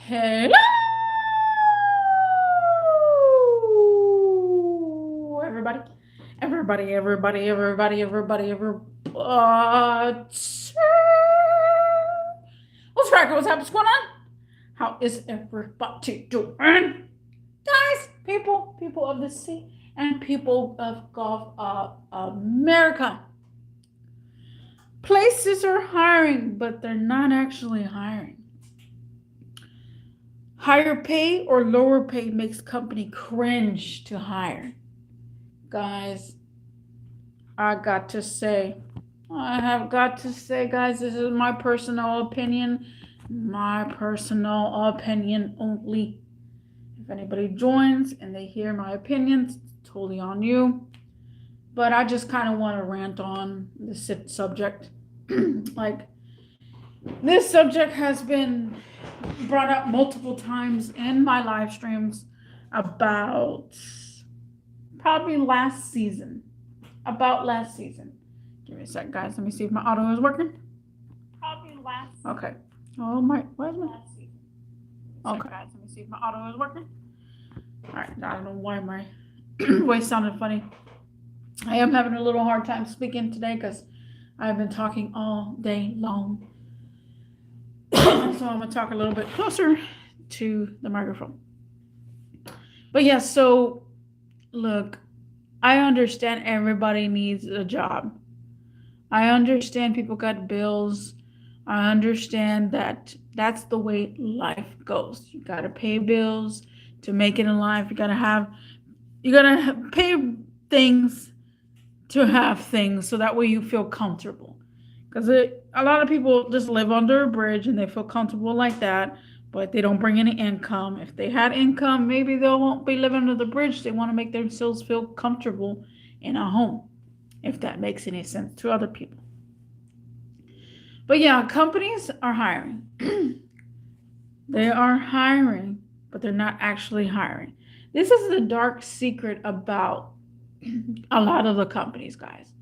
Hello, everybody. Everybody. What's cracking? What's going on? How is everybody doing? Guys, people of the sea, and people of Gulf of America. Places are hiring, but they're not actually hiring. Higher pay or lower pay makes company cringe to hire. Guys, I have got to say, guys, this is my personal opinion. My personal opinion only. If anybody joins and they hear my opinions, it's totally on you. But I just kind of want to rant on this subject. Like, this subject has been brought up multiple times in my live streams about probably last season. Give me a sec, guys. Let me see if my auto is working. Probably last. Okay. Oh my, where's my? Last season. Okay, guys. Let me see if my auto is working. All right. I don't know why my voice sounded funny. I am having a little hard time speaking today because I've been talking all day long. So I'm gonna talk a little bit closer to the microphone. But yeah, so look, I understand everybody needs a job. I understand people got bills. I understand that that's the way life goes. You gotta pay bills to make it in life. You gotta pay things to have things so that way you feel comfortable. Because a lot of people just live under a bridge and they feel comfortable like that, but they don't bring any income. If they had income, maybe they won't be living under the bridge. They want to make themselves feel comfortable in a home, if that makes any sense to other people. But yeah, companies are hiring. They are hiring, but they're not actually hiring. This is the dark secret about a lot of the companies, guys.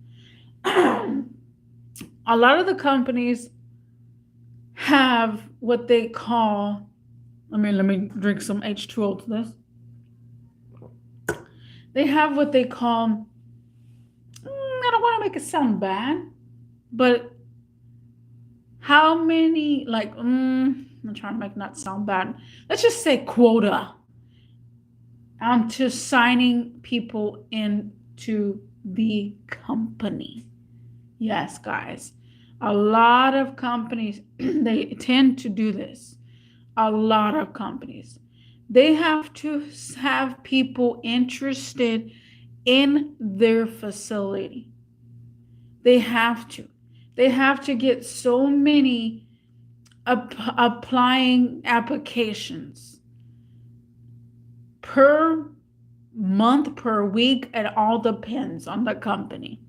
A lot of the companies have what they call, let me drink some H2O to this. They have what they call, I don't want to make it sound bad, but how many, like, I'm trying to make it not sound bad. Let's just say quota to signing people into the company. Yes, guys. A lot of companies, they tend to do this. A lot of companies. They have to have people interested in their facility. They have to. They have to get so many applying applications per month, per week. It all depends on the company.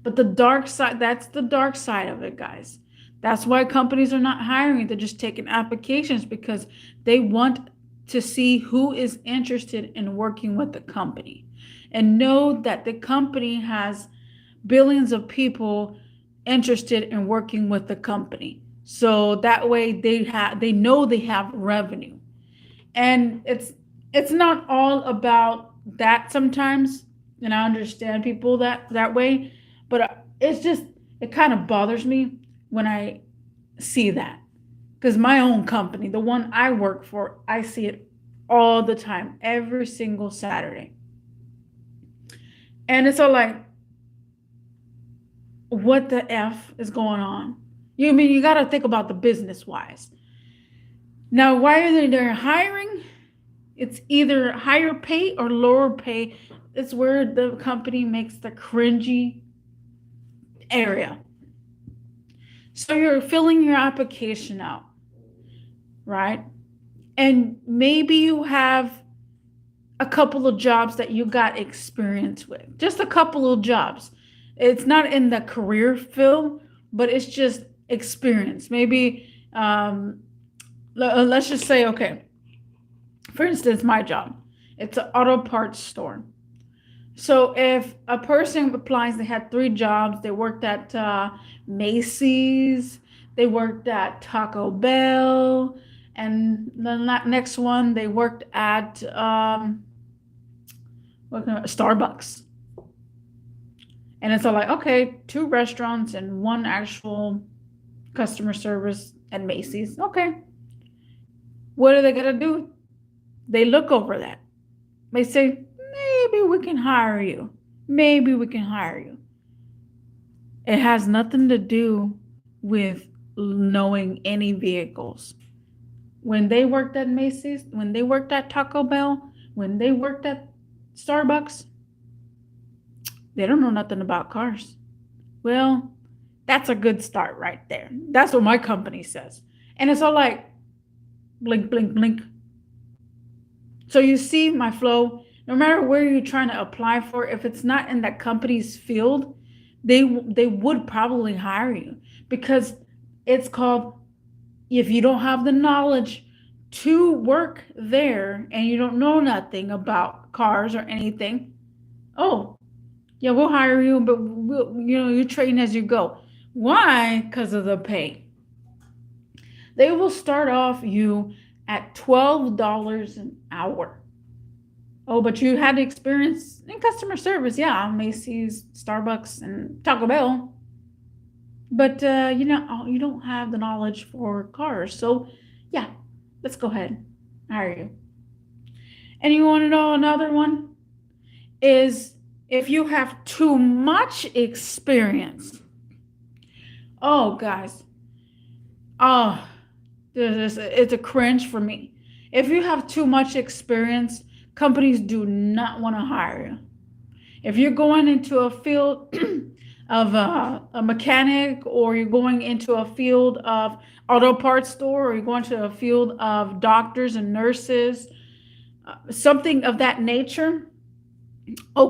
But the dark side, that's the dark side of it, guys. That's why companies are not hiring. They're just taking applications because they want to see who is interested in working with the company and know that the company has billions of people interested in working with the company. So that way they know they have revenue. And it's not all about that sometimes, and I understand people that way, but it kind of bothers me when I see that. Because my own company, the one I work for, I see it all the time, every single Saturday. And it's all like, what the F is going on? You got to think about the business wise. Now, why are they hiring? It's either higher pay or lower pay. It's where the company makes the cringy area. So you're filling your application out, right? And maybe you have a couple of jobs that you got experience with, just a couple of jobs. It's not in the career field, but it's just experience. Maybe, let's just say, okay, for instance, my job, it's an auto parts store. So if a person applies, they had 3 jobs. They worked at Macy's, they worked at Taco Bell, And then that next one, they worked at Starbucks. And it's all like, okay, 2 restaurants and 1 actual customer service at Macy's. Okay. What are they going to do? They look over that. They say, maybe we can hire you. Maybe we can hire you. It has nothing to do with knowing any vehicles. When they worked at Macy's, when they worked at Taco Bell, when they worked at Starbucks, they don't know nothing about cars. Well, that's a good start right there. That's what my company says. And it's all like, blink, blink, blink. So you see my flow, no matter where you're trying to apply for, if it's not in that company's field, they would probably hire you, because it's called, if you don't have the knowledge to work there and you don't know nothing about cars or anything, oh, yeah, we'll hire you, but you train as you go. Why? Because of the pay. They will start off you at $12 an hour. Oh, but you had experience in customer service. Yeah, Macy's, Starbucks, and Taco Bell. But, you don't have the knowledge for cars. So, yeah, let's go ahead. Hire you. And you want to know another one? Is if you have too much experience. Oh, guys. Oh, it's a cringe for me. If you have too much experience, companies do not want to hire you. If you're going into a field of a mechanic, or you're going into a field of auto parts store, or you're going to a field of doctors and nurses, something of that nature,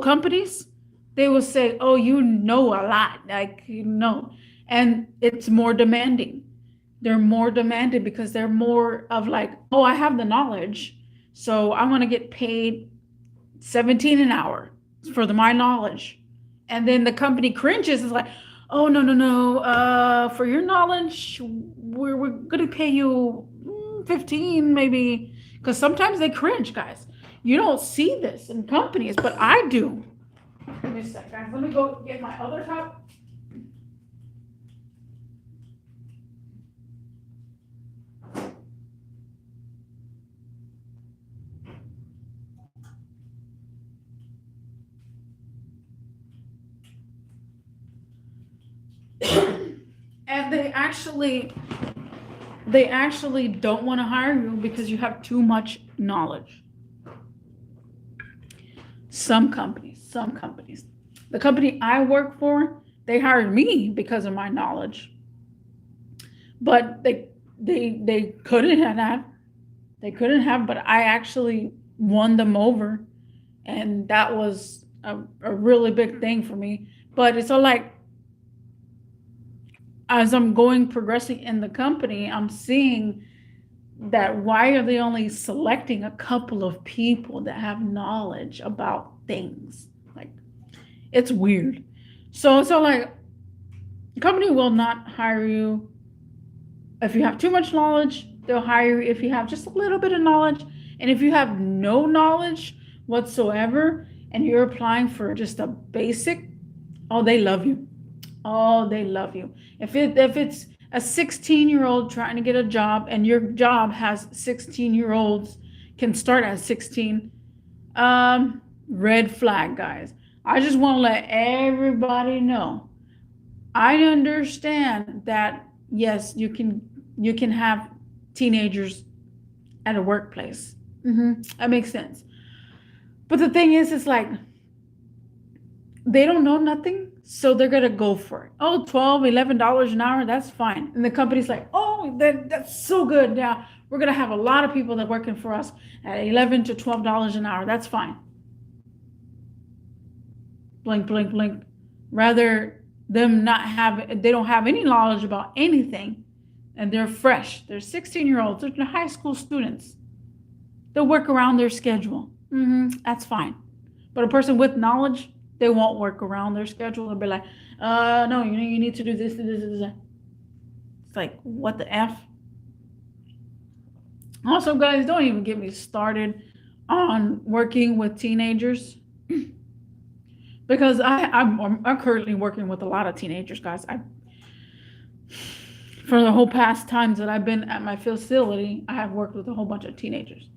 companies, they will say, oh, you know a lot, like, and it's more demanding. They're more demanded because they're more of like, oh, I have the knowledge, so I want to get paid $17 an hour for my knowledge. And then the company cringes, is like, oh, no, for your knowledge, we're going to pay you 15 maybe, because sometimes they cringe, guys. You don't see this in companies, but I do. Give me a sec, guys. Let me go get my other cup. And they actually don't want to hire you because you have too much knowledge. Some companies. The company I work for, they hired me because of my knowledge. But they couldn't have. They couldn't have, but I actually won them over. And that was a really big thing for me. But it's all like, as I'm progressing in the company, I'm seeing that why are they only selecting a couple of people that have knowledge about things? Like, it's weird. So like, the company will not hire you if you have too much knowledge. They'll hire you if you have just a little bit of knowledge. And if you have no knowledge whatsoever and you're applying for just a basic, oh, they love you. Oh, they love you. If it's a 16-year-old trying to get a job, and your job has 16-year-olds can start at 16, red flag, guys. I just want to let everybody know. I understand that, yes, you can have teenagers at a workplace. That makes sense. But the thing is, it's like, they don't know nothing, so they're gonna go for it. Oh, $12, $11 an hour, that's fine. And the company's like, oh, that's so good. Now we're gonna have a lot of people that are working for us at $11 to $12 an hour. That's fine. Blink, blink, blink. Rather them they don't have any knowledge about anything, and they're fresh. They're 16-year-olds. They're high school students. They'll work around their schedule. That's fine. But a person with knowledge, they won't work around their schedule. They'll be like, no, you need to do this, this, this. It's like, what the F? Also, guys, don't even get me started on working with teenagers because I'm currently working with a lot of teenagers, guys. For the whole past times that I've been at my facility, I have worked with a whole bunch of teenagers.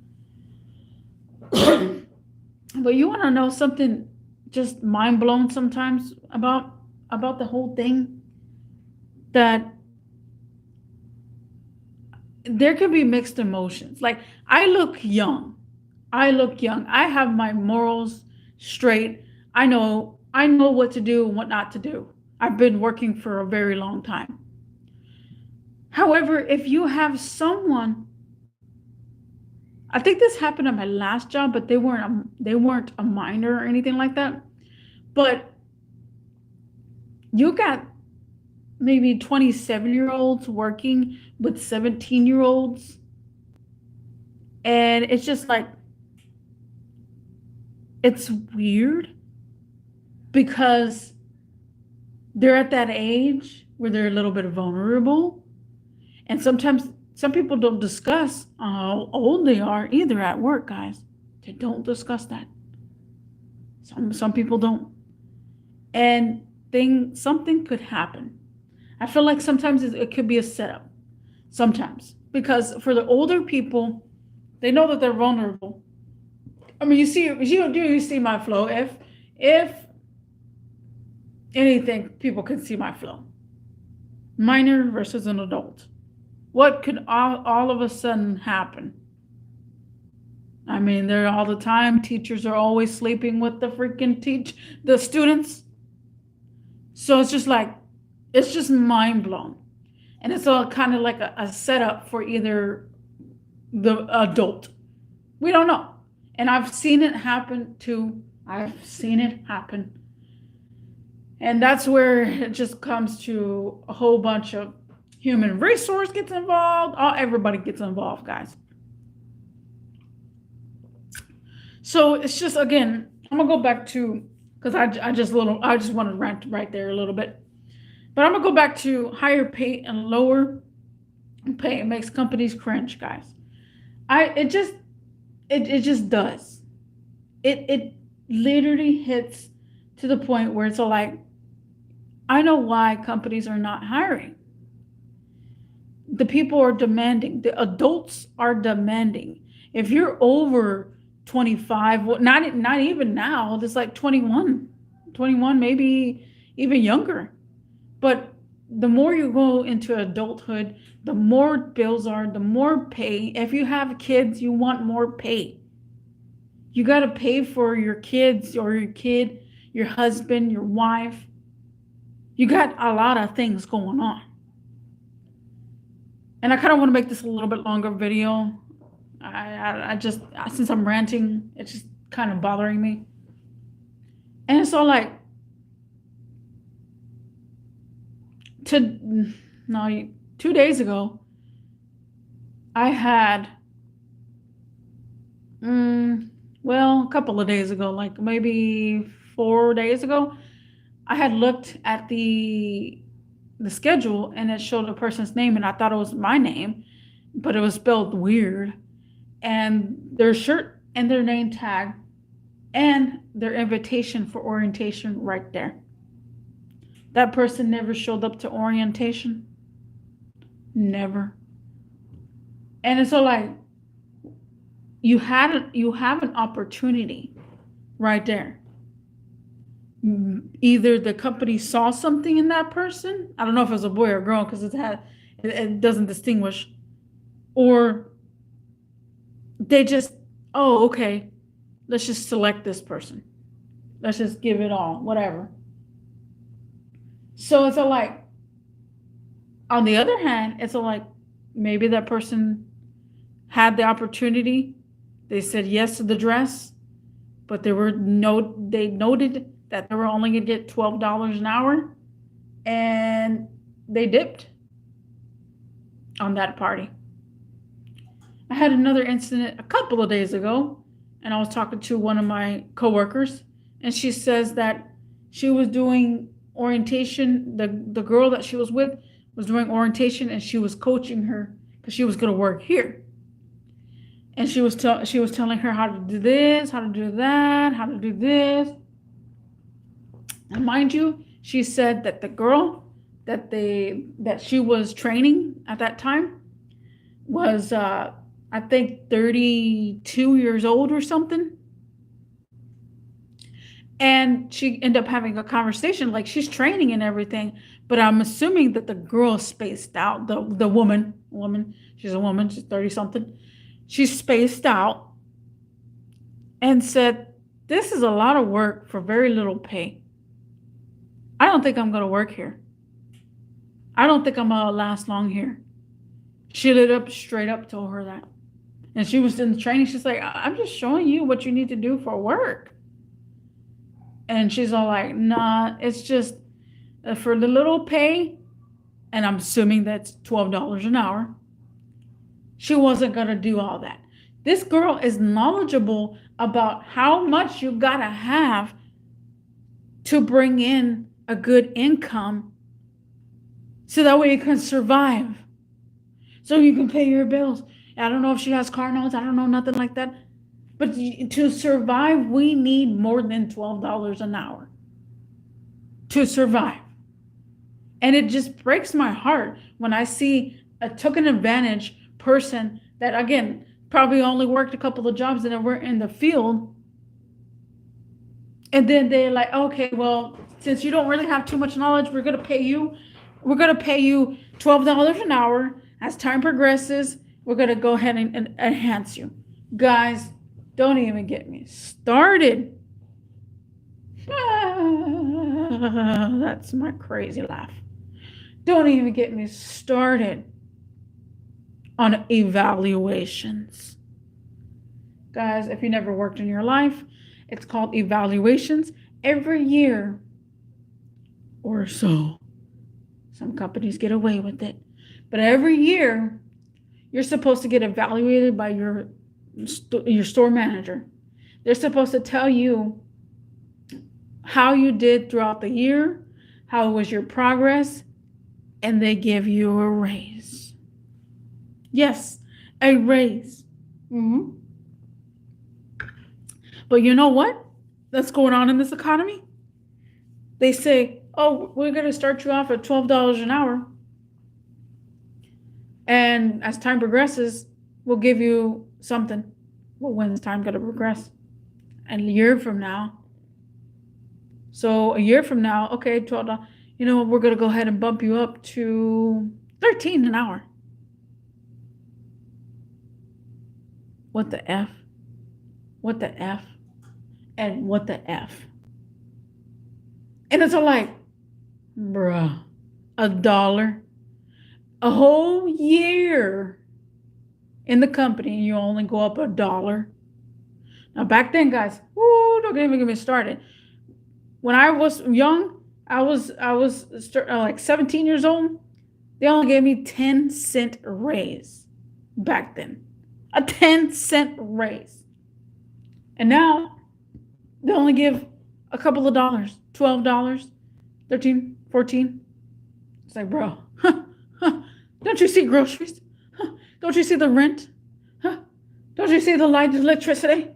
But you want to know something just mind blown sometimes about the whole thing? That there could be mixed emotions. Like I look young. I have my morals straight. I know what to do and what not to do. I've been working for a very long time. However, if you have someone, I think this happened at my last job, but they weren't a minor or anything like that. But you got maybe 27-year-olds working with 17-year-olds, and it's just like it's weird because they're at that age where they're a little bit vulnerable, and sometimes some people don't discuss how old they are either at work, guys. They don't discuss that. Some people don't, and something could happen. I feel like sometimes it could be a setup. Sometimes because for the older people, they know that they're vulnerable. I mean, you see my flow. If anything, people can see my flow. Minor versus an adult. What could all of a sudden happen? I mean, they're all the time. Teachers are always sleeping with the students. So it's just mind blown. And it's all kind of like a setup for either the adult. We don't know. And I've seen it happen too. I've seen it happen. And that's where it just comes to a whole bunch of human resource gets involved. Everybody gets involved, guys. So it's just, again, I'm gonna go back to, because I just want to rant right there a little bit. But I'm gonna go back to higher pay and lower pay. It makes companies cringe, guys. It just does. It literally hits to the point where it's all like, I know why companies are not hiring. The people are demanding. The adults are demanding. If you're over 25, well, not even now, it's like 21, maybe even younger. But the more you go into adulthood, the more bills are, the more pay. If you have kids, you want more pay. You got to pay for your kids or your kid, your husband, your wife. You got a lot of things going on. And I kind of want to make this a little bit longer video. I just, since I'm ranting, it's just kind of bothering me. And so like, 2 days ago, I had, a couple of days ago, like maybe 4 days ago, I had looked at the schedule and it showed a person's name and I thought it was my name, but it was spelled weird. And their shirt and their name tag and their invitation for orientation right there. That person never showed up to orientation. Never. And it's so like, you have an opportunity right there. Either the company saw something in that person. I don't know if it was a boy or a girl because it doesn't distinguish. Or they just, oh, okay, let's just select this person. Let's just give it all, whatever. So it's like, on the other hand, it's like, maybe that person had the opportunity. They said yes to the dress, but they noted that they were only going to get $12 an hour, and they dipped on that party. I had another incident a couple of days ago, and I was talking to one of my coworkers, and she says that she was doing orientation. The girl that she was with was doing orientation, and she was coaching her because she was going to work here. And she was telling her how to do this, how to do that, how to do this. And mind you, she said that the girl that she was training at that time was I think 32 years old or something. And she ended up having a conversation, like she's training and everything, but I'm assuming that the girl spaced out, the woman, she's a woman, she's 30 something. She spaced out and said, "This is a lot of work for very little pay. I don't think I'm going to work here. I don't think I'm going to last long here." She lit up, straight up told her that. And she was in the training. She's like, "I'm just showing you what you need to do for work." And she's all like, "Nah, it's just for the little pay." And I'm assuming that's $12 an hour. She wasn't going to do all that. This girl is knowledgeable about how much you got to have to bring in a good income so that way you can survive, so you can pay your bills. I don't know if she has car notes. I don't know, nothing like that. But to survive, we need more than $12 an hour to survive. And it just breaks my heart when I see a taken advantage person that, again, probably only worked a couple of jobs and were in the field. And then they're like, "Okay, well, since you don't really have too much knowledge, we're going to pay you $12 an hour. As time progresses, we're going to go ahead and enhance you." Guys, don't even get me started. That's my crazy laugh. Don't even get me started on evaluations. Guys, if you never worked in your life, it's called evaluations every year or so. Some companies get away with it. But every year, you're supposed to get evaluated by your store manager. They're supposed to tell you how you did throughout the year, how was your progress, and they give you a raise. Yes, a raise. Mm-hmm. But you know what? That's going on in this economy. They say, "Oh, we're going to start you off at $12 an hour. And as time progresses, we'll give you something." Well, when's time going to progress? A year from now. So a year from now, okay, $12. You know what? We're going to go ahead and bump you up to $13 an hour. What the F? What the F? And what the F? And it's all like, bruh, $1. A whole year in the company, you only go up $1. Now back then, guys, don't even get me started. When I was young, I was like 17 years old. They only gave me 10-cent raise back then. A 10-cent raise. And now they only give a couple of dollars, $12, 13, 14. It's like, bro, don't you see groceries? Don't you see the rent? Don't you see the light, electricity?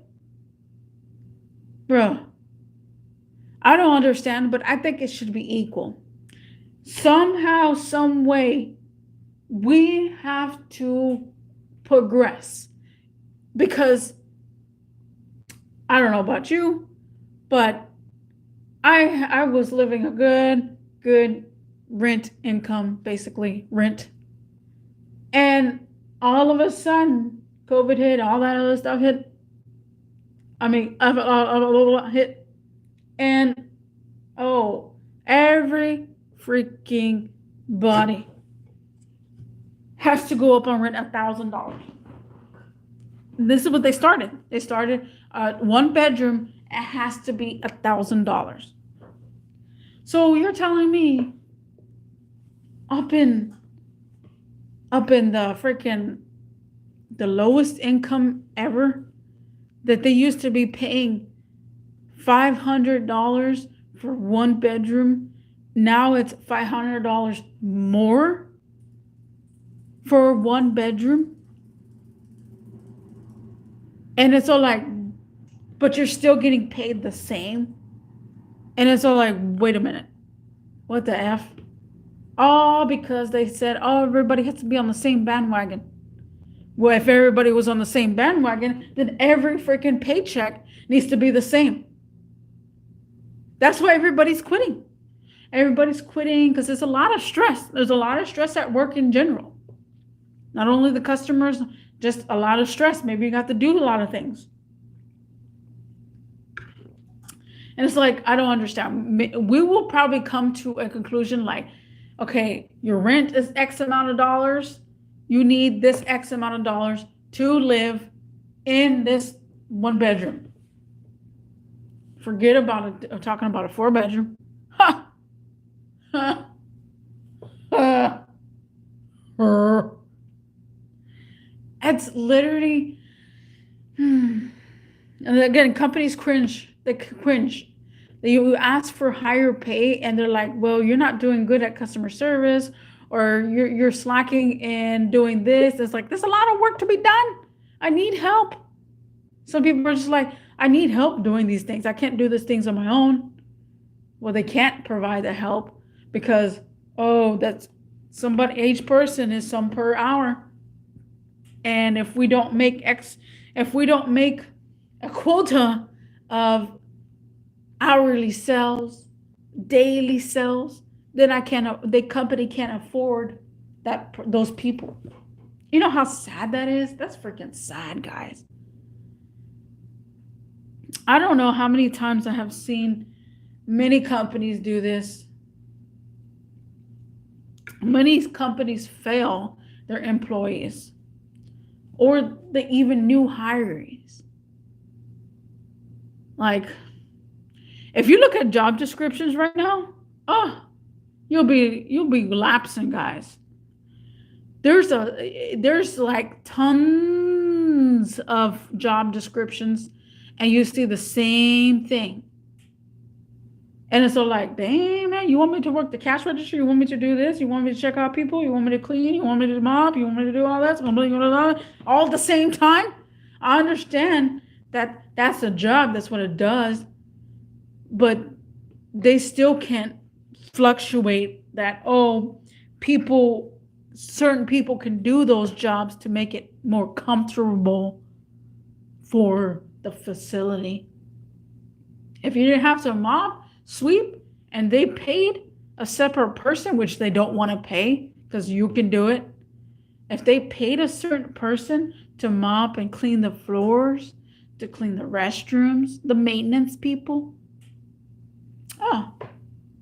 Bro, I don't understand, but I think it should be equal. Somehow, some way, we have to progress. Because I don't know about you, but I was living a good rent income, basically rent. And all of a sudden, COVID hit, all that other stuff hit. I mean, hit. And, every freaking body has to go up on rent $1,000. This is what they started. They started 1 bedroom. It has to be $1,000. So you're telling me up in the freaking the lowest income ever, that they used to be paying $500 for 1 bedroom. Now it's $500 more for 1 bedroom. And it's all like, but you're still getting paid the same. And it's all like, wait a minute. What the F? All because they said, oh, everybody has to be on the same bandwagon. Well, if everybody was on the same bandwagon, then every freaking paycheck needs to be the same. That's why everybody's quitting. Everybody's quitting because there's a lot of stress. There's a lot of stress at work in general. Not only the customers, just a lot of stress. Maybe you got to do a lot of things. And it's like, I don't understand. We will probably come to a conclusion like, okay, your rent is X amount of dollars. You need this X amount of dollars to live in this 1 bedroom. Forget about it. I'm talking about a 4 bedroom. Ha! Ha! It's literally, and again, companies cringe. They cringe. You ask for higher pay and they're like, well, you're not doing good at customer service, or you're slacking in doing this. It's like, there's a lot of work to be done. I need help. Some people are just like, I need help doing these things. I can't do these things on my own. Well, they can't provide the help because, oh, that's somebody, each person is some per hour. And if we don't make a quota of hourly sales, daily sales, then the company can't afford those people. You know how sad that is? That's freaking sad, guys. I don't know how many times I have seen many companies do this. Many companies fail their employees or the even new hirees. Like, if you look at job descriptions right now, oh, you'll be lapsing, guys. There's like tons of job descriptions, and you see the same thing. And it's all like, dang, man, you want me to work the cash register? You want me to do this? You want me to check out people? You want me to clean? You want me to mop? You want me to do all that? All at the same time? I understand that that's a job. That's what it does. But they still can't fluctuate that, oh, certain people can do those jobs to make it more comfortable for the facility. If you didn't have to mop, sweep, and they paid a separate person, which they don't want to pay because you can do it. If they paid a certain person to mop and clean the floors, to clean the restrooms, the maintenance people, oh,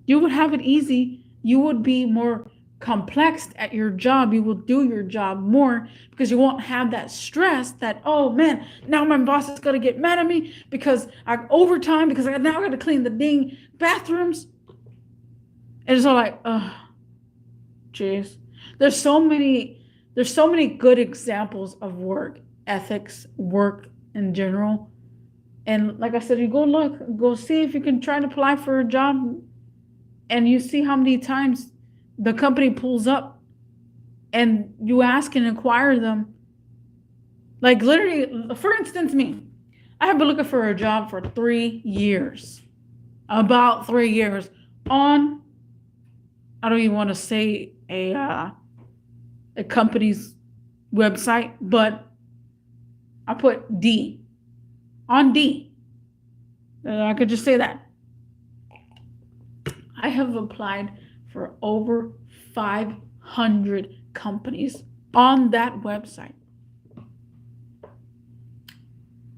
you would have it easy. You would be more complex at your job. You will do your job more because you won't have that stress that, oh man, now my boss is going to get mad at me because I overtime because I now got to clean the dang bathrooms. And it's all like, oh, jeez. There's so many good examples of work ethics, work in general. And like I said, you go see if you can try to apply for a job, and you see how many times the company pulls up and you ask and inquire them. Like literally, for instance, me, I have been looking for a job for 3 years, about 3 years on, I don't even want to say a company's website, but I put D. On D. I could just say that. I have applied for over 500 companies on that website.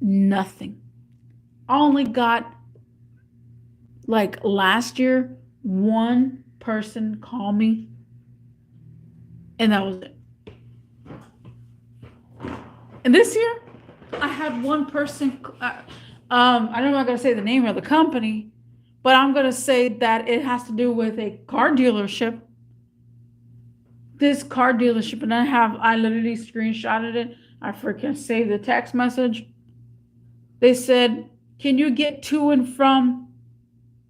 Nothing. I only got, like last year, one person called me, and that was it. And this year, I had one person, I don't know if I'm going to say the name of the company, but I'm going to say that it has to do with a car dealership. This car dealership, and I literally screenshotted it. I freaking saved the text message. They said, can you get to and from?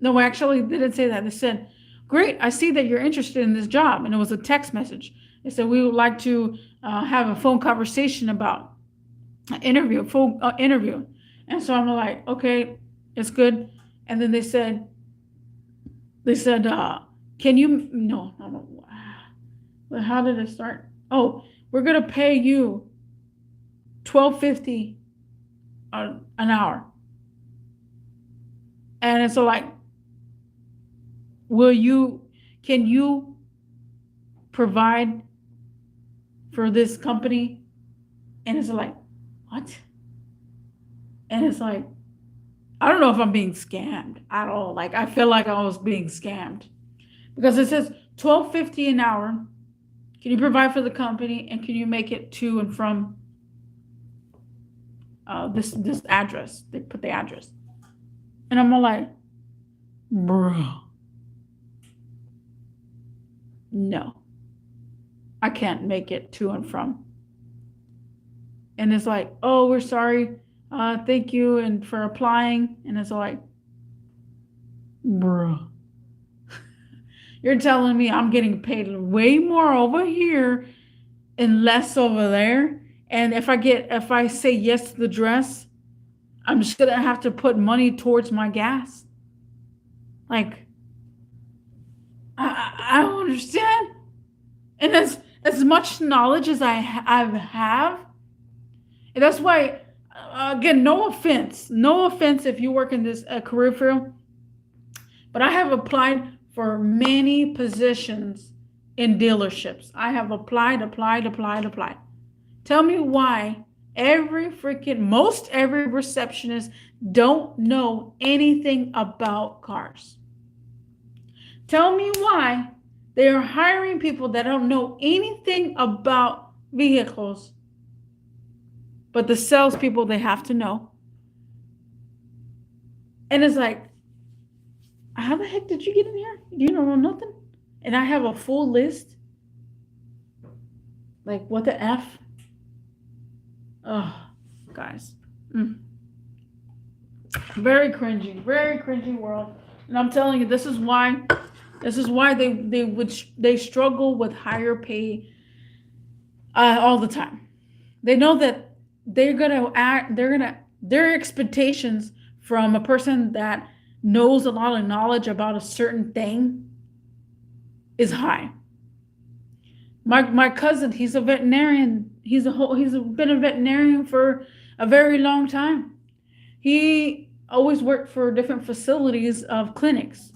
No, actually, they didn't say that. They said, great, I see that you're interested in this job. And it was a text message. They said, we would like to have a phone conversation about full interview. And so I'm like, okay, it's good. And then they said, can you, no, but how did it start? Oh, we're going to pay you $12.50 an hour. And it's like, can you provide for this company? And it's like, what? And it's like, I don't know if I'm being scammed at all. Like, I feel like I was being scammed because it says $12.50 an hour. Can you provide for the company, and can you make it to and from this address? They put the address, and I'm all like, bro, no, I can't make it to and from. And it's like, oh, we're sorry, thank you and for applying. And it's like, bro, you're telling me I'm getting paid way more over here and less over there. And if I say yes to the dress, I'm just gonna have to put money towards my gas. Like, I don't understand. And as much knowledge as I have, and that's why, again, no offense if you work in this career field, but I have applied for many positions in dealerships. I have applied. Tell me why most every receptionist don't know anything about cars. Tell me why they are hiring people that don't know anything about vehicles, but the salespeople, they have to know. And it's like, how the heck did you get in here? You don't know nothing? And I have a full list. Like, what the F? Oh, guys. Very cringy world. And I'm telling you, this is why they struggle with higher pay all the time. They know that their expectations from a person that knows a lot of knowledge about a certain thing is high. My cousin, he's a veterinarian. He's been a veterinarian for a very long time. He always worked for different facilities of clinics.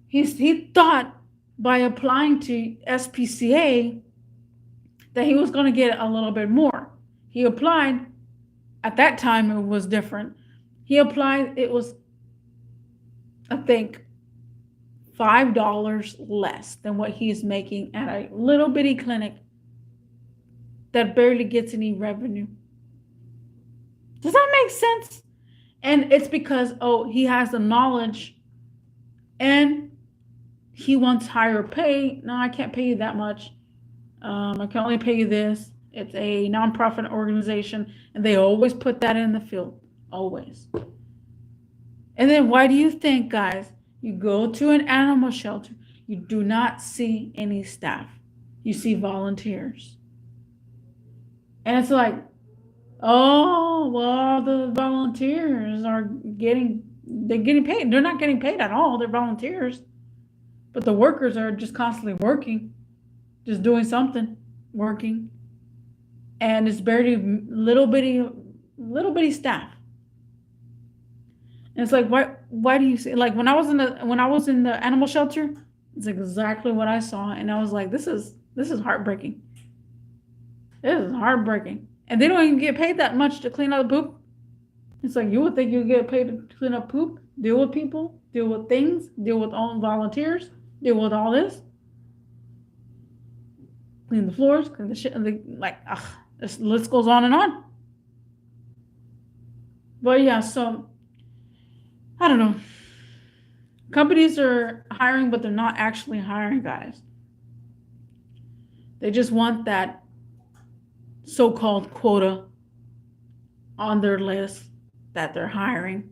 He thought by applying to SPCA that he was going to get a little bit more. He applied. At that time, it was different. He applied. It was, I think, $5 less than what he's making at a little bitty clinic that barely gets any revenue. Does that make sense? And it's because, he has the knowledge and he wants higher pay. No, I can't pay you that much. I can only pay you this. It's a nonprofit organization, and they always put that in the field. Always. And then why do you think, guys, you go to an animal shelter, you do not see any staff. You see volunteers. And it's like, oh, well, the volunteers they're getting paid. They're not getting paid at all. They're volunteers. But the workers are just constantly working, just doing something, working. And it's barely little bitty staff. And it's like, why do you say, like, when I was in the animal shelter, it's exactly what I saw. And I was like, this is heartbreaking. This is heartbreaking. And they don't even get paid that much to clean up poop. It's like, you would think you get paid to clean up poop, deal with people, deal with things, deal with all volunteers, deal with all this. Clean the floors, clean the shit, and this list goes on and on. But yeah, so I don't know. Companies are hiring, but they're not actually hiring, guys. They just want that so-called quota on their list that they're hiring.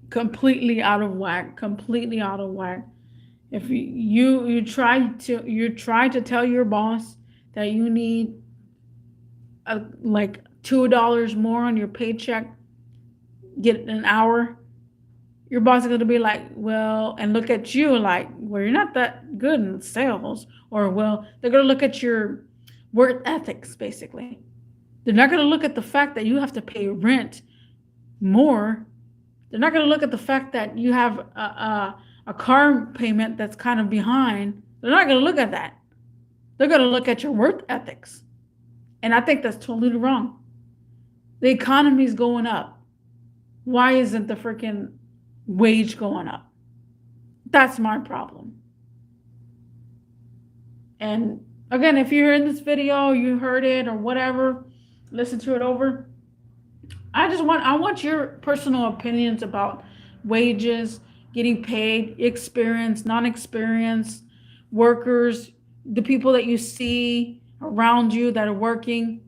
Completely out of whack. If you try to tell your boss that you need like $2 more on your paycheck, get an hour, your boss is going to be like, well, and look at you like, well, you're not that good in sales. Or, well, they're going to look at your work ethics, basically. They're not going to look at the fact that you have to pay rent more. They're not going to look at the fact that you have a car payment that's kind of behind. They're not going to look at that. They're going to look at your work ethics. And I think that's totally wrong. The economy is going up. Why isn't the freaking wage going up? That's my problem. And again, if you're in this video, you heard it or whatever, listen to it over. I want your personal opinions about wages, getting paid, experience, non-experience, workers, the people that you see around you that are working,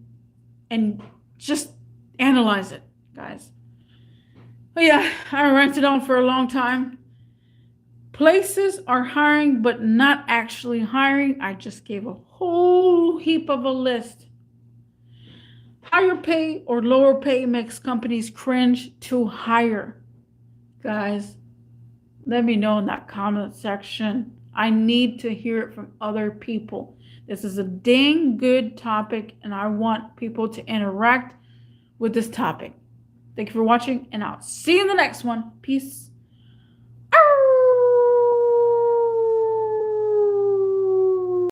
and just analyze it, guys. But yeah, I ranted on for a long time. Places are hiring, but not actually hiring. I just gave a whole heap of a list. Higher pay or lower pay makes companies cringe to hire. Guys, let me know in that comment section. I need to hear it from other people. This is a dang good topic, and I want people to interact with this topic. Thank you for watching, and I'll see you in the next one. Peace.